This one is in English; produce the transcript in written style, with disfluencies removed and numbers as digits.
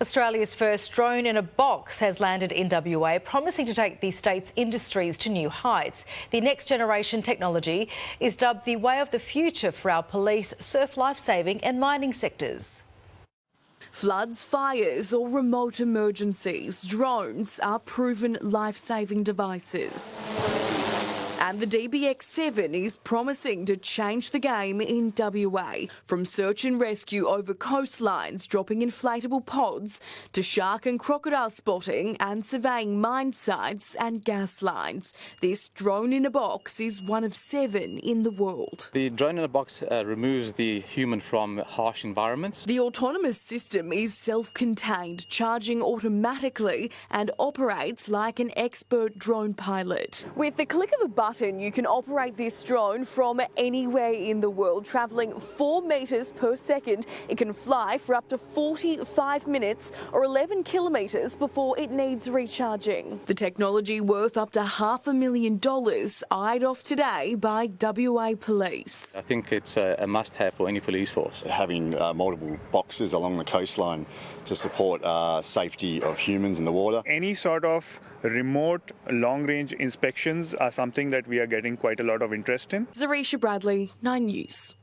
Australia's first drone in a box has landed in WA, promising to take the state's industries to new heights. The next generation technology is dubbed the way of the future for our police, surf lifesaving and mining sectors. Floods, fires or remote emergencies, drones are proven life-saving devices. And the DBX7 is promising to change the game in WA. From search and rescue over coastlines, dropping inflatable pods, to shark and crocodile spotting and surveying mine sites and gas lines. This drone in a box is one of 7 in the world. The drone in a box removes the human from harsh environments. The autonomous system is self-contained, charging automatically and operates like an expert drone pilot. With the click of a button, you can operate this drone from anywhere in the world, travelling 4 metres per second. It can fly for up to 45 minutes or 11 kilometres before it needs recharging. The technology, worth up to $500,000, eyed off today by WA Police. I think it's a must-have for any police force. Having multiple boxes along the coastline to support safety of humans in the water. Any sort of remote long-range inspections are something that we are getting quite a lot of interest in. Zarisha Bradley, 9 News.